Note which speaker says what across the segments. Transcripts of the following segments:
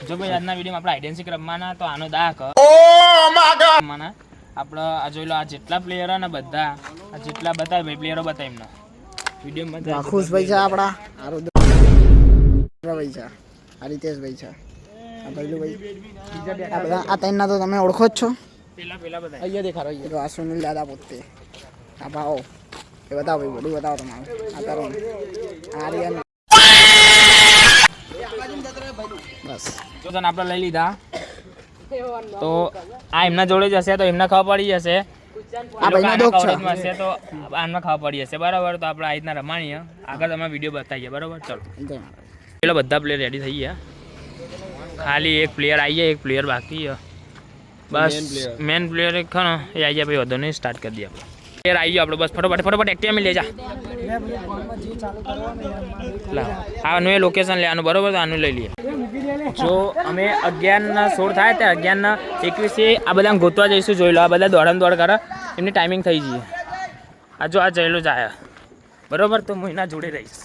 Speaker 1: જો ભાઈ આજના વિડીયોમાં આપણે આઈડેન્સિક રમવાના તો આનો દાખ રમવાના આપણે આ જોઈ લો આ જેટલા પ્લેયર ને બધા આ જેટલા બતાવે ભાઈ પ્લેયરો બતાવે એમના વિડીયોમાં
Speaker 2: ખુશ ભાઈ છે આપણા ભાઈ છે આ રીતેશ ભાઈ છે આ ભૈલું ભાઈ આ બધા આ ત્રણના તો તમે ઓળખો જ છો
Speaker 1: પેલા બધા
Speaker 2: અહીંયા દેખાડો તો આ સુનિલ દાદા પોતે આ ભાવો એ બતાવો ભાઈ બધું બતાવો તમારું આ તરુણ આર્યન બસ
Speaker 1: જો તને આપણે લઈ લીધા તો આ એમના જોડે જ હશે તો એમને ખબર પડી જશે
Speaker 2: આ ભાઈનો દોખ છે
Speaker 1: હશે તો આમને ખબર પડી જશે બરાબર તો આપણે આ રીતના રમાણીએ આગળ તમે વિડીયો બતાવીએ બરાબર ચલો પેલા બધા પ્લેયર રેડી થઈ ગયા ખાલી એક પ્લેયર આવી જાય એક પ્લેયર બાકી બસ મેન પ્લેયર એક ખરો એ આવી જાય ભાઈ વધુ નહીં સ્ટાર્ટ કરી દઈએ આપણે પ્લેયર આવી ગયો આપણે બસ ફટોફટ એક્ટિવા લઈ જા આનું એ લોકેશન લેવાનું બરોબર તો આનું લઈ લઈએ જો અમે 11:16 થાય ત્યાં 11:21 આ બધા ગોતવા જઈશું જોઈ લો આ બધા દોડ કરે એમની ટાઈમિંગ થઈ જઈએ આ જો આ જયેલો જાય બરોબર તો હું એના જોડે રહીશ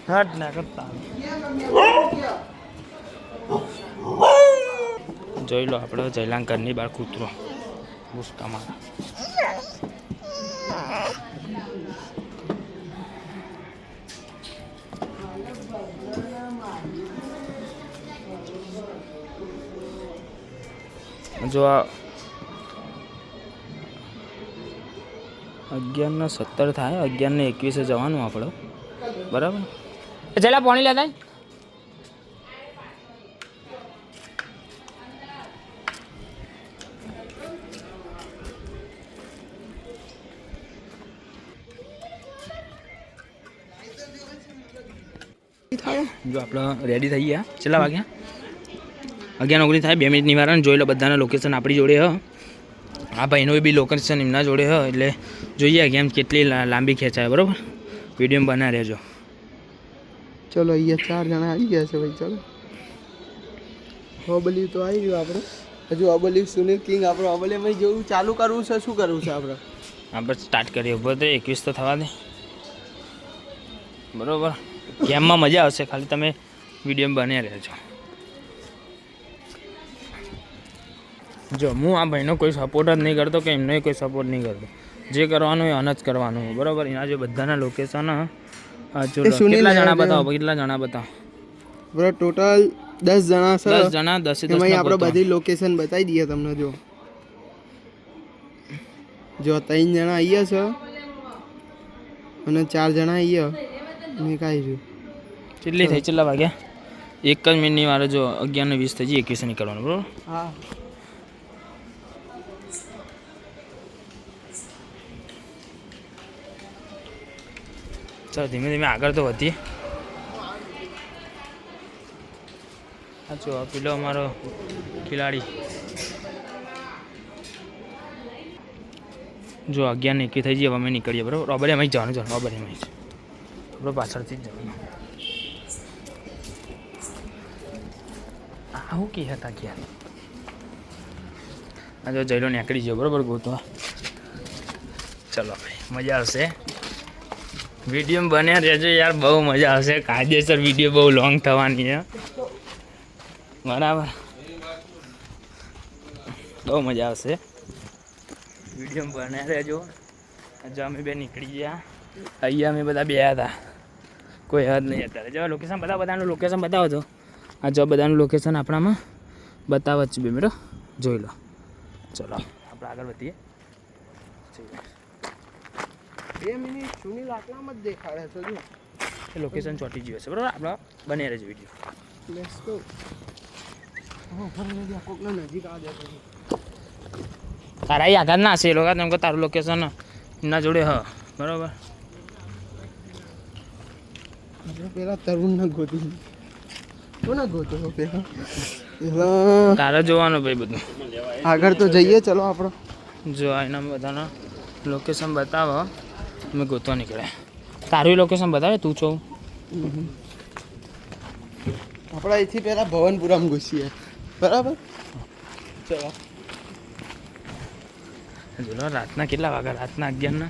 Speaker 1: હટ ના કરતા જોઈ લો આપણે જયલાંકરની બાર કૂતરો ભૂસકા મારા જો આ 11:17 થાય 11:21 જવાનું આપણે બરાબર ચલા પાણી લેતા જો આપણે રેડી થઈ ગયા કેટલા વાગ્યા 11:19 થાય 2 મિનિટની વાર જોઈ લો બધાના લોકેશન આપણી જોડે હ આ ભાઈનો બી લોકેશન એમના જોડે હ એટલે જોઈએ ગેમ કેટલી લાંબી ખેંચાય બરાબર વિડીયો બના રહેજો
Speaker 2: ચલો અહીંયા 4 જણા આવી ગયા છે ભાઈ ચલો અબલી તો આવી ગયો આપણે હજુ અબલી સુનિલ કિંગ આપણો અબલીમાં જેવું ચાલુ કરવું છે શું કરવું છે આપણે
Speaker 1: સ્ટાર્ટ કરીએ ઉભો તો 21 તો થવા દે બરાબર ગેમમાં મજા આવશે ખાલી તમે વિડીયો બન્યા રહેજો જો હું આ ભાઈનો કોઈ સપોર્ટ જ નહીં કરતો કે એમનો કોઈ સપોર્ટ નહીં કરતો જે કરવાનું એ અન જ કરવાનું બરાબર એના જે બધાના લોકેશન કેટલા જણા બતાવો
Speaker 2: બરાબર ટોટલ 10 જણા છે
Speaker 1: 10 જણા 10
Speaker 2: એમાં આપણે બધી લોકેશન બતાવી દઈએ તમને જો 3 જણા અહીંયા છે અને 4 જણા અહીંયા ને કાઈ રહ્યું
Speaker 1: કેટલી થઈ કેટલા વાગ્યા 1 જ મિનિટની વાર જો 11:20 થઈ ગઈ 21 નીકળવાનું બરાબર
Speaker 2: હા
Speaker 1: ચાલો ધીમે ધીમે આગળ તો વધીએ હા જો પેલો અમારો ખેલાડી જો 11:21 થઈ જઈએ અમે નીકળીએ બરાબર રોબરે અમે જવાનું રોબરે અમે આપણે પાછળથી જ જવાનું આવું કે હતા ક્યાં આ જો જઈલો નીકળી ગયો બરાબર ગોતવા ચલો ભાઈ મજા આવશે વિડીયો બન્યા રહેજો યાર બહુ મજા આવશે કાયદેસર વિડીયો બહુ લોંગ થવાની છે બરાબર બહુ મજા આવશે વિડીયો બન્યા રહેજો જો અમે બે નીકળી ગયા અહીંયા અમે બધા બે હતા કોઈ હદ નહીં અત્યારે જો લોકેશન બધાનું લોકેશન બતાવો છો આ જો બધાનું લોકેશન આપણામાં બતાવ જ બે મેળો જોઈ લો ચલો આપણે આગળ વધીએ
Speaker 2: 2 મિનિટ સુનિલ આટલામાં જ દેખાડે છે જો
Speaker 1: એ લોકેશન ચોટી ગયું છે બરાબર આપણે બને રહેજો વિડીયો
Speaker 2: લેટ્સ ગો કોકનો નજીક આ દે
Speaker 1: તારા આગળ ના હશે એ લોકો કેમ કે તારું લોકેશન એમના જોડે હ બરાબર
Speaker 2: પેલા તરુણ ના ગોતી કોને ગોતો પેલા
Speaker 1: તારે જોવાનું ભાઈ બધું
Speaker 2: આગળ તો જઈએ ચલો આપણો
Speaker 1: જો એના બધાના લોકેશન બતાવો અમે ગોતવા નીકળે તારું લોકેશન બતાવે તું છો
Speaker 2: આપણે અહીંથી પહેલાં ભવનપુરામાં ઘૂસીએ બરાબર ચલો
Speaker 1: જોલો રાતના કેટલા વાગ્યા? રાતના 11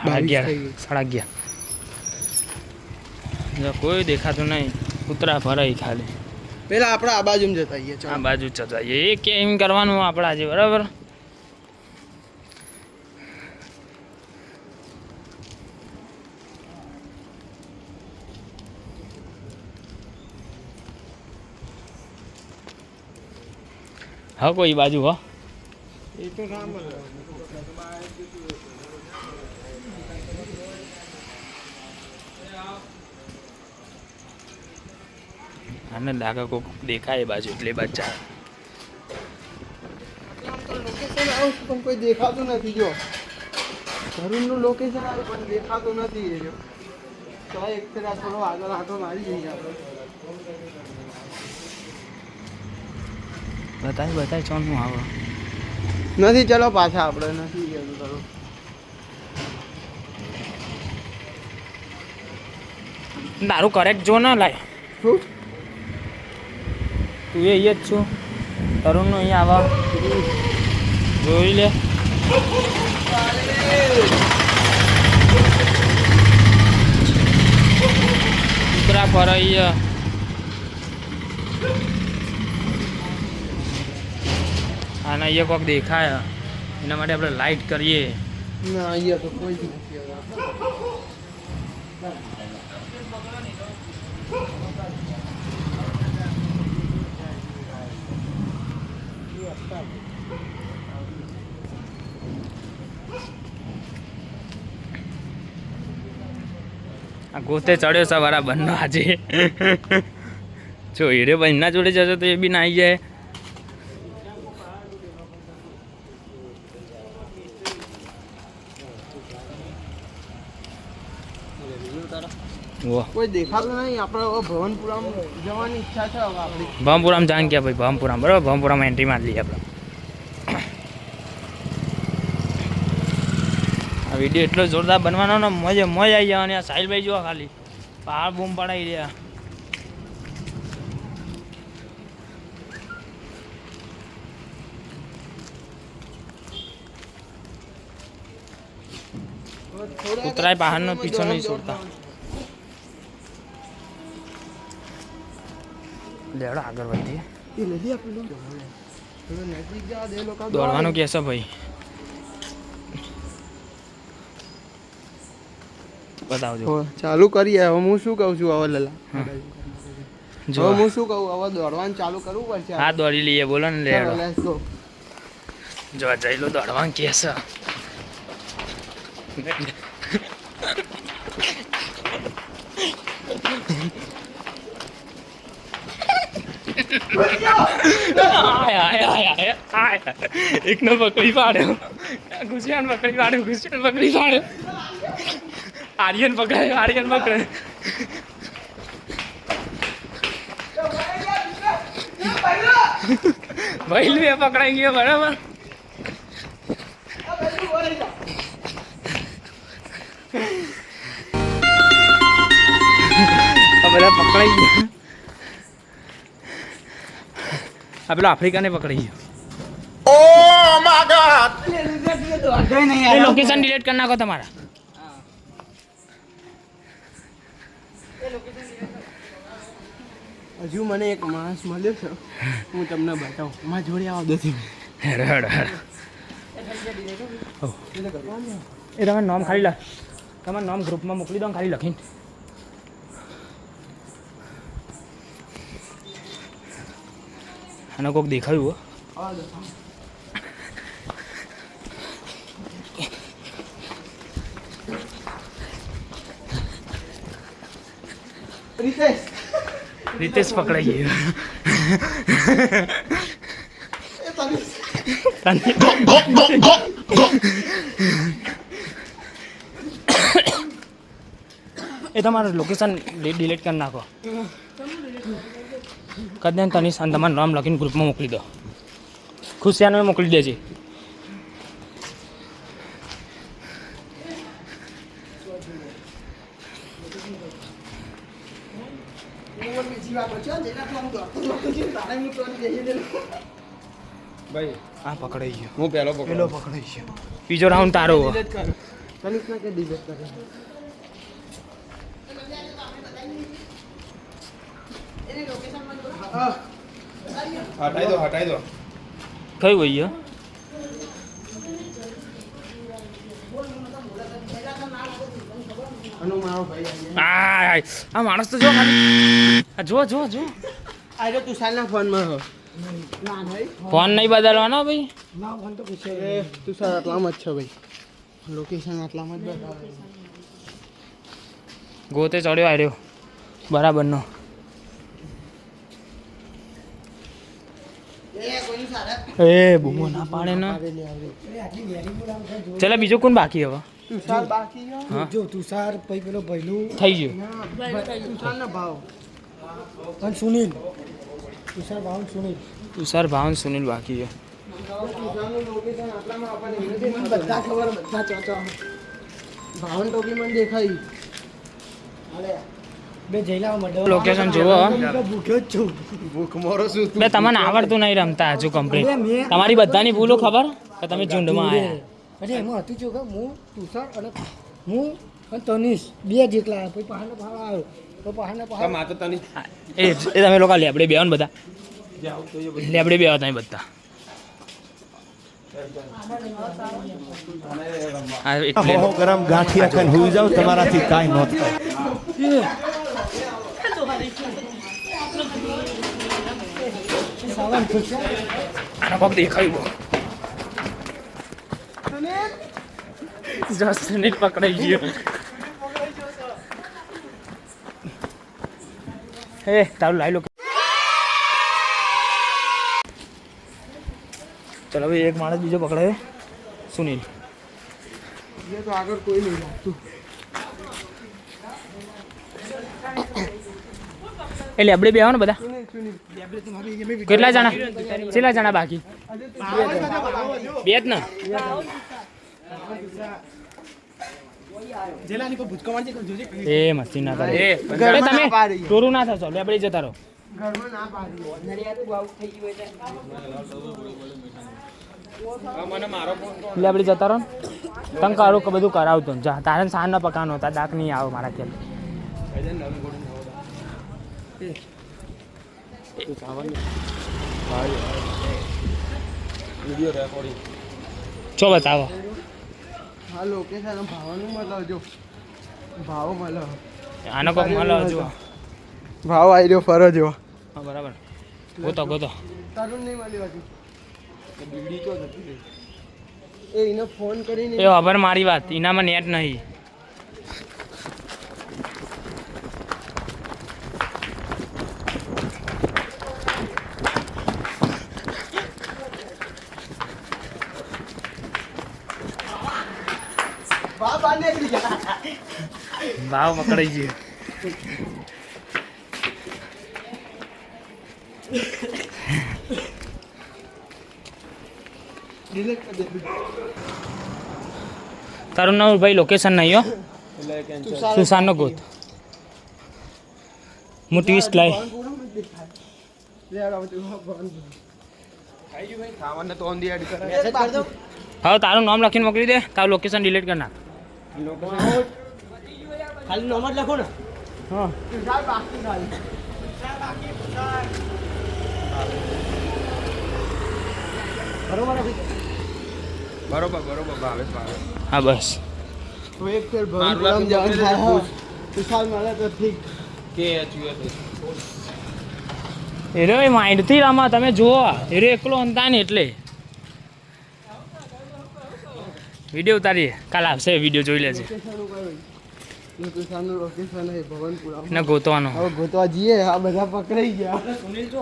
Speaker 2: 22
Speaker 1: 11
Speaker 2: થઈ ગઈ.
Speaker 1: 11:30. જો કોઈ દેખાતું નહીં, કૂતરા ફરાય ખાલી.
Speaker 2: પેલા આપણે આ બાજુ જતા આવીએ.
Speaker 1: આ બાજુ જ જઈએ. એ કેમ કરવાનું આપણા જે, બરાબર? હા કોઈ બાજુ હો.
Speaker 2: એ તો રામ
Speaker 1: આને લાગે કોક દેખાય એ બાજુ, એટલે એ બાજુ ચાલે.
Speaker 2: લોકેશન આવું પણ કોઈ દેખાતું નથી. જો ધરુણનું લોકેશન આવ્યું પણ દેખાતું નથી. એ જો તો એક ફેરા થોડો આગળ આટો મારી જઈએ આપણે.
Speaker 1: બતાય ચોનું આવે.
Speaker 2: નથી, ચલો પાછા આપણે નથી જવું કરો.
Speaker 1: તારું કરેક્ટ જો ને લાય.
Speaker 2: શું
Speaker 1: તું એ જ છું. તરુણનું અહીંયા આવા જોઈ લે. કૂતરા ફરાઈ. આના અહીંયા કોઈક દેખાય, એના માટે આપણે લાઈટ કરીએ.
Speaker 2: ના, અહીંયા તો કોઈ જ નથી.
Speaker 1: આ ગોતે ચડ્યો છે વારા બંને આજે. જો હીરે બંને જોડે જશે તો એ બી ના આવી જાય.
Speaker 2: કોઈ દેખાતું નહીં. આપણે હવે ભવનપુરામાં જવાની ઈચ્છા છે હવે આપણી.
Speaker 1: ભવનપુરામાં જાણ ગયા ભાઈ, ભવનપુરામાં બરાબર. ભવનપુરામાં એન્ટ્રી મારી લઈએ આપણે. આ વિડીયો એટલો જોરદાર બનવાનો ને, મજા આવી જવાની. આ સાહિલભાઈ જોવા ખાલી પહાડ બૂમ પડાવી રહ્યા. કૂતરાય બહારનો પીછો નહીં છોડતા. લેવડો આગળ વધીએ.
Speaker 2: એ નથી આપેલું. થોડો નજીક જવા દે લોકો.
Speaker 1: દોડવાનું કહેશો ભાઈ. બતાવજો.
Speaker 2: ચાલુ કરીએ. હવે હું શું કહું છું? હવે લલા
Speaker 1: જો
Speaker 2: હવે હું શું કહું? હવે દોડવાનું ચાલુ કરવું પડશે.
Speaker 1: હા દોડી લઈએ. બોલો ને લેડો.
Speaker 2: Let's go.
Speaker 1: જો જઈલો દોડવાનું કે છે. એકનો પકડી પાડ્યો. ગુસિયાન પકડી પાડ્યો. ગુસિયાન પકડી પાડ્યો. આર્યન પકડાયો. આર્યન પકડે. ભાઈ પકડાઈ ગયો. બરાબર. બધા પકડાઈ ગયા. આ પેલો આફ્રિકાને પકડી ગયો. લોકેશન ડિલીટ કરી નાખો તમારા.
Speaker 2: હજુ મને એક માણસ મળ્યો છે. હું તમને બતાવું. મારા જોડે આવો દોથી.
Speaker 1: હેડ હેડ હેડ. એ તમે નામ ખાલી લખ. તમારું નામ ગ્રુપમાં મોકલી દો ખાલી લખીને. અને કોઈક દેખાયું હો. રીતેશ પકડાઈ ગયો. એ તમારું લોકેશન ડિલીટ કરી નાખો. કદાચ તનિષ અને તમારું નામ લખીને ગ્રુપમાં મોકલી દો. ખુશિયાને મોકલી દેજે.
Speaker 2: ભાઈ
Speaker 1: આ પકડાઈ ગયો.
Speaker 2: હું પેલો પકડાઈ ગયો.
Speaker 1: બીજો રાઉન્ડ તારો.
Speaker 2: ડિલીટ કર. તનિષ્ક કે ડિલીટ કર. હટાઈ દો.
Speaker 1: કઈ હોય ગયો?
Speaker 2: અનુ મારો ભાઈ
Speaker 1: આ માણસ તો જો ખાલી. આ જો
Speaker 2: આજો તુષારના ફોનમાં હો.
Speaker 1: ફોન નહીં બદલવાનો ભાઈ.
Speaker 2: ના ફોન તો પૂછે તુષાર આટલામાં જ છે ભાઈ. લોકેશન આટલામાં જ બતાવે.
Speaker 1: ગોતે ચડ્યો આવ્યો બરાબરનો. એ બૂમો ના પાડે ને. ચાલ બીજો કોણ બાકી હવે?
Speaker 2: તુષાર બાકી છે.
Speaker 1: હા
Speaker 3: જો તુષાર પછી પેલો ભૈલું
Speaker 1: થઈ ગયું.
Speaker 2: તુષારનો ભાવ.
Speaker 3: અને સુનિલ તુષાર ભાવન સુનિલ
Speaker 1: તુષાર ભાવન સુનિલ બાકી છે.
Speaker 2: તુષારનું લોકેશન આટલામાં આપણને
Speaker 3: મને બધા ખબર બધા ચોચા
Speaker 2: ભાવન ટોપી મને દેખાય.
Speaker 3: બે જઈલા મડો
Speaker 1: લોકેશન જુઓ.
Speaker 3: ભૂખ્યો જ છું
Speaker 2: ભૂખ મારો શું
Speaker 1: બે તમને આવડતું નહીં રમતા હજુ કમ્પ્લીટ. તમારી બધાની ભૂલો ખબર કે તમે ઝુંડમાં આવ્યા.
Speaker 3: અરે એમાં હતું જો કે હું તુષાર અને હું અને તનિષ બે જેટલા પછી પહાડનો પહાડ આવ્યો તો પહાડનો પહાડ
Speaker 1: એ તમે લોકો લેબડે બેહો ને બધા. લેબડે બેહો તમે બધા. આ એટલે
Speaker 4: ગરમ ગાંઠિયા ખાઈને હુઈ જાવ તમારાથી કાંઈ ન થાય.
Speaker 3: સાવન ખુશ
Speaker 1: આના પગ દેખાયું. જસને પકડાઈ ગયો. હે તારું લાઈ લો. ચલો ભાઈ એક માણસ બીજો પકડાયો સુનિલ.
Speaker 2: એ તો આગળ કોઈ નહીં લાગતું.
Speaker 1: એટલે આપણે બેહો ને બધા.
Speaker 2: સુનિલ
Speaker 1: કેટલા જણા? કેટલા જણા બાકી? બે જ ને.
Speaker 3: જેલાની કોઈ ભૂચકો મારજે કોઈ જોજે
Speaker 1: એ મસ્તી ના કરે.
Speaker 2: ઘરમાં
Speaker 1: તમે
Speaker 2: ના પાડી.
Speaker 1: ટોરું ના થશો. લેબડે જતા રહો.
Speaker 2: ઘરમાં ના પાડી.
Speaker 1: લેબડે જતા રહો ને. તને કરો કે બધું કરાવતો ને. જા તારે સાન ના પકાનો હતા. દાખ નહીં આવો મારા ખેલ. ચો બતાવો.
Speaker 2: હા લોકેશન ભાવનું મળે જો. ભાવ મળે.
Speaker 1: આનો કોક મળો જો.
Speaker 2: ભાવ આવી રહ્યો ફરો જો.
Speaker 1: હા બરાબર. ગોતો.
Speaker 2: તારું નહીં મળ્યું હજુ. બીડી તો જતી એ એને ફોન કરીને
Speaker 1: એ ખબર મારી વાત. એનામાં નેટ નહીં.
Speaker 2: બહાર નીકળી ગયા.
Speaker 1: ભાવ પકડાઈ ગયો.
Speaker 2: ડિલીટ કરી દે.
Speaker 1: તારું નામ ભાઈ લોકેશન નહીં હો. સુશાંતનો ગોત. હું ટ્વિસ્ટ લાઈ.
Speaker 2: ફોન પૂરો મત દેખાય. લે આવ તો ફોન. ખાવાને તો ઓન દી એડ કરે. મેસેજ કર દો.
Speaker 1: હવે તારું નામ લખીને મોકલી દે. તારું લોકેશન ડિલીટ કરી નાખ.
Speaker 3: ખાલી નામ જ લખો ને
Speaker 1: હા
Speaker 2: તુષાર બાકી ખાલી.
Speaker 3: બરોબર
Speaker 2: બરોબર ભાવેશ.
Speaker 1: હા બસ.
Speaker 2: તો એક ફેર ભવનપુરમ જવાનું થાય. તુષાર મળે તો ઠીક.
Speaker 1: એરો એ માઇન્ડથી રમા. તમે જુઓ એરો એકલો અંતા ને એટલે વિડીયો ઉતારીએ. કાલ આવશે વિડીયો જોઈ લેજે.
Speaker 2: તુષારનું લોકેશન છે ભવનપુરમ.
Speaker 1: એને ગોતવાનો.
Speaker 2: હવે ગોતવા જઈએ. આ બધા પકડાઈ ગયા.
Speaker 3: સુનિલ જો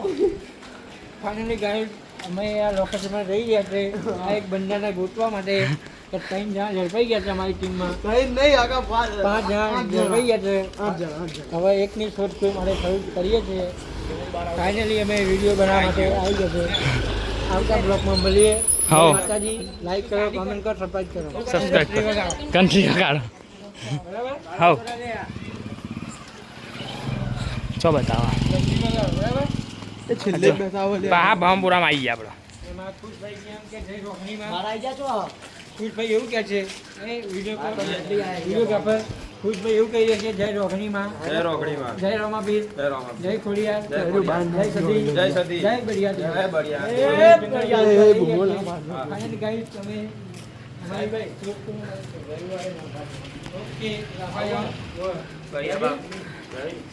Speaker 3: ફાઇનલી ગાઈડ અમે આ લોકેશનમાં રહી ગયા છે આ એક બંદાને ગોતવા માટે કે 3 જણા ઝડપાઈ ગયા છે અમારી ટીમમાં
Speaker 2: કઈ નહીં આગળ
Speaker 3: 5 જણા ઝડપાઈ ગયા છે
Speaker 2: 8 જણા.
Speaker 3: હવે એકની શોધખોળ માટે શરૂ કરીએ છીએ ફાઇનલી અમે વિડીયો બનાવવા માટે આવી ગયા છે આવતા બ્લોગમાં મળીએ
Speaker 1: હા.
Speaker 3: માતાજી લાઈક કરો કોમેન્ટ કરો સબસ્ક્રાઈબ કરો
Speaker 1: સબસ્ક્રાઈબ કરો. કન્ટ્રી કાઢો. હા ચો બતાવો.
Speaker 2: એ છેલ્લે બેસાવો લે.
Speaker 1: હા ભાવપુરામાં આવી ગયા આપણે.
Speaker 3: એમાં ખુશભાઈ કેમ કે જય રોહિણીમાં
Speaker 2: મારા આઈ જા છો
Speaker 3: ખુશભાઈ એવું કહે છે એ વિડીયોગ્રાફર ખુશભાઈ એવું કહી રહ્યા છે જય રોહિણીમાં જય રોમાપીર જય ખોડિયાર જય સતી જય બળિયા ફાઇનલી ગાઈસ તમે અમારી ભાઈ ઓકે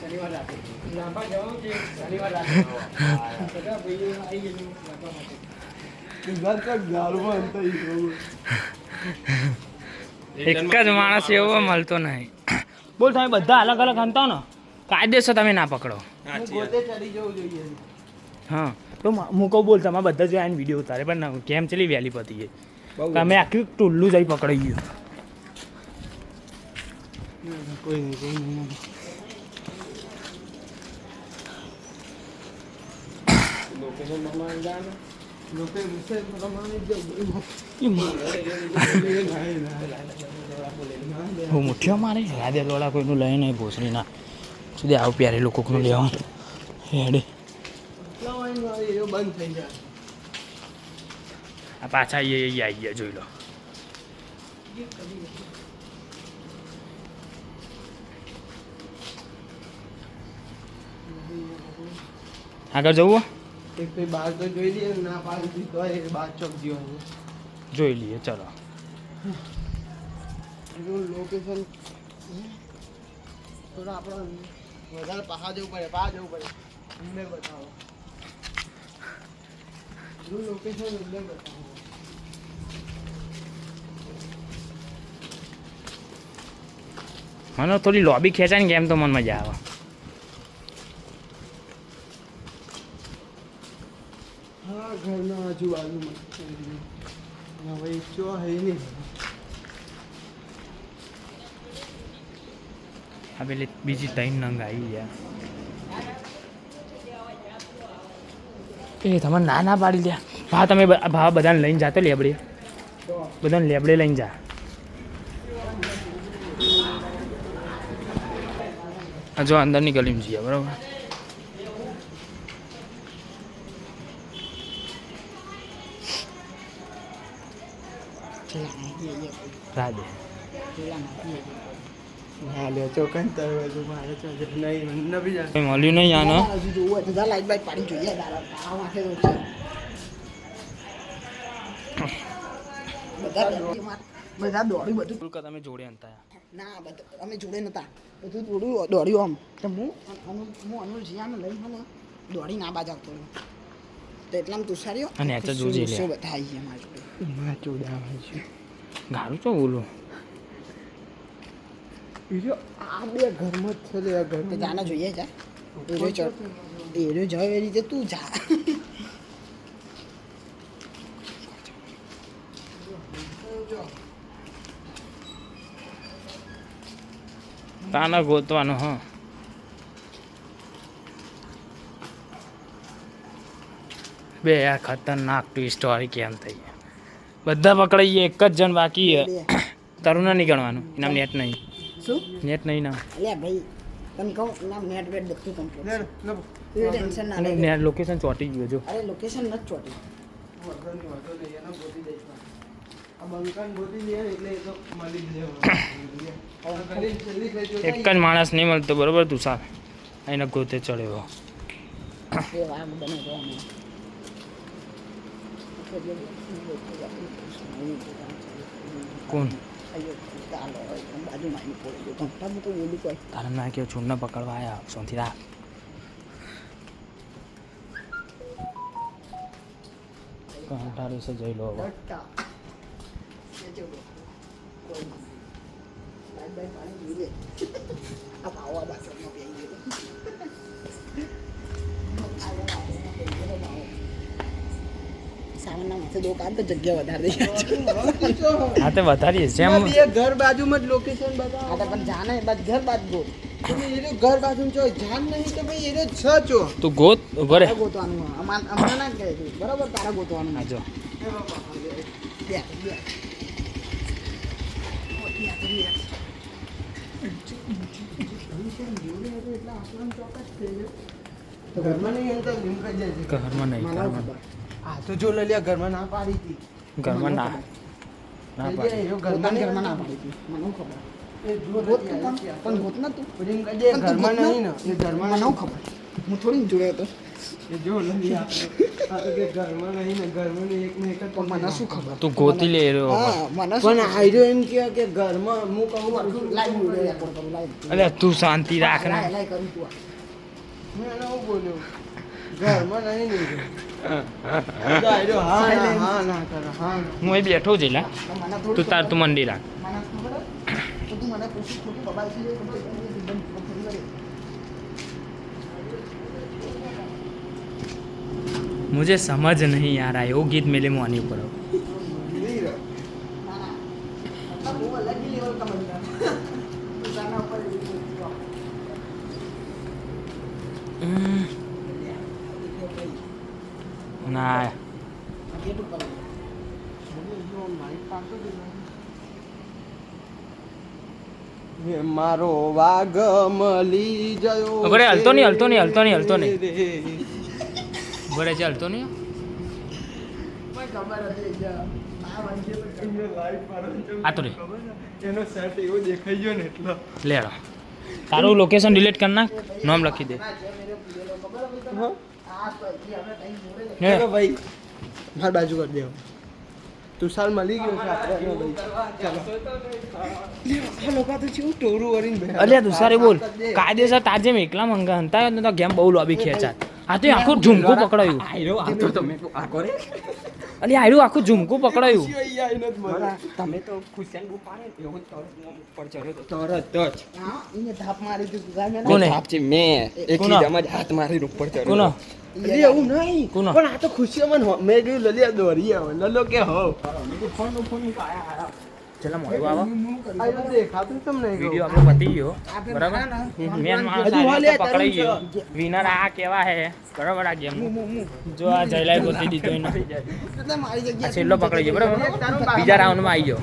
Speaker 3: શનિવાર રાતે લાંબા જવાનું છે શનિવાર રાતે બધા ભાઈઓ આવી ગયેલું લાંબા માટે
Speaker 2: ગાળમાં અંત
Speaker 1: એક જ માણસ એવો મળતો નહીં. બોલ તમે બધા અલગ અલગ હંતાઓ ને કાયદેસર તમે ના પકડો.
Speaker 2: પોતે ચડી જવું જોઈએ.
Speaker 1: હા તો હું કહું બોલ તમે બધા જો આને વિડીયો ઉતારે પણ કેમ ચલી વહેલી પતી ગઈ તમે આખી ટુલ્લું જઈ પકડાઈ ગયું.
Speaker 2: કોઈ નહીં લોકેશન પ્રમાણે જાણે લોકેશન પ્રમાણે
Speaker 1: હું મુઠ્ઠીઓ મારે રાધે લોડા કોઈનું લઈ નહીં ભોસડી ના સુધી આવું પ્યારે લોકોનું લેવાનું હેડે
Speaker 2: બંધ થઈ જાય.
Speaker 1: આ પાછા આવી ગયા જોઈ લો. આગળ જવું
Speaker 2: એક ભાઈ બહાર તો જોઈ લઈએ ના પાડી તો એ બાર ચોક જીવાનું
Speaker 1: જોઈ લઈએ ચલો.
Speaker 2: લોકેશન થોડા આપણે વધારે પહાડ જવું પડે અંદર બતાવો લોકેશન અંદર બતાવો.
Speaker 1: મને થોડી લોબી ખેંચાય ને કેમ તો મને મજા આવે.
Speaker 2: હા ઘરના આજુબાજુમાં હવે ઈચ્છો હે નહીં.
Speaker 1: આ પેલી બીજી 3 નંગ આવી ગયા એ તમે ના પાડી લ્યા ભા તમે ભા બધાને લઈને જાતો લેબડે બધાને લેબડે લઈને જા. જો અંદરની ગલીમાં જઈએ બરાબર. રાધે
Speaker 2: હા લે ચોકન તરવાજો મારે તો નહીં મને બી જા
Speaker 1: કંઈ મળ્યું નહીં આનો.
Speaker 3: હજુ જોવું હોય તો લાઈટ બાઈટ પાડી જોઈએ આ માથે તો છે બધા દોડ્યું બધું
Speaker 1: તમે જોડે અંતા
Speaker 3: ના બધા અમે જોડે નતા બધું થોડું દોડ્યું આમ તો હું અનુલ જીયાને લઈ મને દોડી ના બાજ આવતો તો એટલામાં તુષાર્યો
Speaker 1: અને આ તો જોજે લે.
Speaker 3: શું બધા આવી ગયા મારા જોડે
Speaker 2: માં ચોડાવે છે.
Speaker 1: ગાડું તો બોલું
Speaker 2: બીજો આ બે ઘરમાં જ છે લે આ ઘર
Speaker 3: તો જાને જોઈએ જા એરો જાય એ રીતે તું જા
Speaker 1: તાના ગોતવાનું હા. બે આ ખતરનાક ટ્વિસ્ટ વાળી કેમ થઈ બધા પકડાઈ ગયા એક જ જણ બાકી તરુણ નહીં ગણવાનું એનામ નેટ નહીં
Speaker 3: શું
Speaker 1: નેટ નહીં ના
Speaker 3: અલ્યા ભાઈ તને કહું નામ નેટ વેટ બધું કમ્પ્લીટ ટેન્શન ના લે
Speaker 1: નેટ લોકેશન ચોટી ગયું જો.
Speaker 3: અરે લોકેશન નથી ચોટી
Speaker 2: વાંધો નહીં એનો ગોતી દઈશ આ બંકાન ગોતી લે એટલે એ તો મળી જ લેવાનું.
Speaker 1: એક જ માણસ નહીં મળતો બરોબર તું સાર એને ગોતે ચડ્યો.
Speaker 3: એ વાગ બને તો અમે
Speaker 1: કોણ
Speaker 3: બાજુમાં આવી પડે ઘંટા તો બોલું કોઈ
Speaker 1: તારે ના કેવું છોડને પકડવા આવ્યા સોથી રાખ. કંટાળું છે જઈ લો હવે.
Speaker 3: સામાનના માથે દુકાન તો જગ્યા વધારે દે
Speaker 1: હા તે વધારીએ જેમ
Speaker 2: બે ઘર બાજુમાં જ લોકેશન બતાવો.
Speaker 3: આ તો પણ જાને બસ ઘર બાદ ગો
Speaker 2: તમે એનો ઘર બાજુમાં જો જાન નહીં તો ભાઈ એનો છ છો.
Speaker 1: તું ગોત ઉભો રે.
Speaker 3: તારા ગોતવાનું અમારે ના કહે તું બરાબર તારા ગોતવાનું
Speaker 1: હા જો
Speaker 3: બે
Speaker 2: ઘરમાં નહીં એમ તો નિમકાઈ જાય છે.
Speaker 1: ઘરમાં નહીં
Speaker 3: મને
Speaker 1: ઘરમાં
Speaker 3: ખબર
Speaker 2: આ તો જો લલિયા ઘરમાં ના પાડી હતી
Speaker 1: ઘરમાં ના ના
Speaker 2: લલિયા
Speaker 1: પાડે.
Speaker 2: એનો
Speaker 5: પોતાના
Speaker 2: ઘરમાં
Speaker 5: ઘરમાં
Speaker 2: ના
Speaker 5: ના પાડી હતી મને ખબર
Speaker 2: એ જો
Speaker 5: ગોત તું
Speaker 2: લલિયા
Speaker 5: પણ ગોત ના તું
Speaker 2: પ્રેમ કજે ઘરમાં નહીં ને એ ઘરમાં
Speaker 5: મને ખબર હું થોડી જોડે હતો
Speaker 2: એ જો લલિયા આ તો કે ઘરમાં નહીં ને ઘરમાં ને એક ને એક જ
Speaker 5: પણ મને શું ખબર
Speaker 1: તું ગોતી લે રહ્યો
Speaker 5: હા મને
Speaker 2: પણ આયરો એમ કે ઘરમાં હું કહું
Speaker 5: લાઈવ વિડિયો રેકોર્ડ કરું લાઈવ
Speaker 1: અરે તું શાંતિ રાખ ને.
Speaker 5: લાઈવ કરું તું
Speaker 2: હું એને હું બોલ્યો ઘરમાં નહીં ને તો આયરો હા ના હા ના કરે હા ના.
Speaker 1: હું અહીં બેઠો જ લા
Speaker 5: મને
Speaker 1: તું તાર તું મંડી રાખ.
Speaker 5: મને ખબર તો તું મને પૂછી ખોટું બબાલ છે
Speaker 1: मुझे समझ नहीं आ रहा है वो गीत मेले मुआनी पर हो.
Speaker 5: मतलब वो अलग ही लेवल का बंदा तू गाना ऊपर
Speaker 1: ના
Speaker 5: गेट ऊपर
Speaker 2: એ મારો વાઘ મળી ગયો
Speaker 1: અરે, હલતો નહીં, હલતો નહીં, હલતો નહીં, હલતો નહીં. બરે ચાલતો નહીં.
Speaker 5: ખબર હતી આ વાંચે
Speaker 1: આ તો રે
Speaker 2: એનો શર્ટ એવો દેખાઈ ગયો ને એટલો
Speaker 1: લે રો. તારું લોકેશન ડિલીટ કર નાખ, નામ લખી દે. હે
Speaker 2: ચલો ભાઈ માર બાજુ કરી દેવો તુષાર મળી ગયો છે આપણે ભાઈ ચાલો આ લોકો તો શું ટોરું વળીને બેઠા
Speaker 1: અલ્યા તું સારે બોલ કાયદેસર તાજે મેં એકલા મંગા હંતા ને તો ગેમ બહુ લોબી ખેંચાત. આ તો આખું ઝુમકું પકડાયું. અલ્યા આયરું આખું ઝુમકું પકડાયું.
Speaker 3: તમે તો ખુશિયાન બહુ પાડે એવું પર ચડ્યો
Speaker 2: તરત જ
Speaker 5: હા એને થાપ મારી તું ગામે
Speaker 1: કોને?
Speaker 3: છે મેં
Speaker 1: કોનો?
Speaker 3: હાથ મારી ઉપર ચડ્યો
Speaker 1: કોનો
Speaker 2: અલી એવું નહીં
Speaker 1: કોનો?
Speaker 2: પણ આ તો ખુશીઓમાં મેં કીધું લલિયા દોરી આવે લલો કે હો
Speaker 1: ચલા મોડું આવો.
Speaker 2: આ તો દેખાતું તમને
Speaker 1: વિડિયો આપણો પતી ગયો બરાબર. મેન માણસ
Speaker 2: હજુ હાલે
Speaker 1: આ પકડાઈ
Speaker 2: તારું
Speaker 1: ગયો. વિનર આ કેવા હે બરાબર આ ગેમ. જો આ જયલાઈ ગોતી દીધો એને.
Speaker 5: એટલે મારી
Speaker 1: આ
Speaker 5: જગ્યા
Speaker 1: છેલ્લો પકડાઈ ગયો બરાબર. બીજા રાઉન્ડમાં આવી ગયો.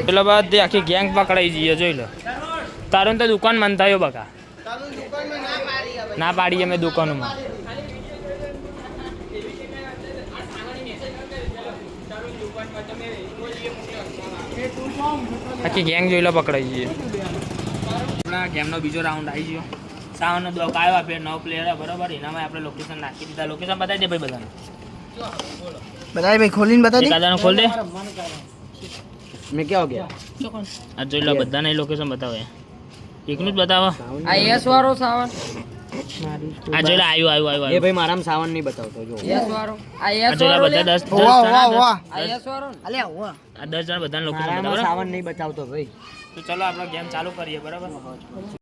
Speaker 1: પેલા બાદ આખી ગેંગ પકડાઈ જઈએ જોઈ લો. તારું તો દુકાન મન થયો બકા.
Speaker 2: તારું દુકાનમાં ના પાડી આવે
Speaker 1: ના પાડી અમે દુકાનોમાં. આખી ગેંગ જોઈ લો પકડાઈ જઈએ. આપણા ગેમનો બીજો રાઉન્ડ આવી ગયો. સાવનનો દો કાયો આપે 9 પ્લેયર બરાબર. એનામાં આપણે લોકેશન નાખી દીધા. લોકેશન બતાવી દે ભાઈ બધાને.
Speaker 5: બતાય ભાઈ ખોલીને બતા દે
Speaker 1: એકાદાનું ખોલ દે.
Speaker 3: મેં ક્યાં હો ગયા
Speaker 1: આ જોઈ લો બધાને લોકેશન બતાવે. એકનું જ બતાવો.
Speaker 3: આ એસ વાળો સાવન
Speaker 1: આ જોઈ લો આવ્યું આવ્યું આવ્યું.
Speaker 3: ભાઈ મારામાં સાવન નહીં બતાવતો જો
Speaker 1: આ જોઈ લો બધા 10
Speaker 5: વાહ વાહ વાહ
Speaker 3: વાળો
Speaker 5: અલ્યા વાહ
Speaker 1: આ 10 જણ બધાને લોકેશન બતાવો
Speaker 3: મારામાં
Speaker 1: બરાબર.
Speaker 3: સાવન નહીં બતાવતો ભાઈ
Speaker 1: તો ચલો આપણે ગેમ ચાલુ કરીએ બરાબર.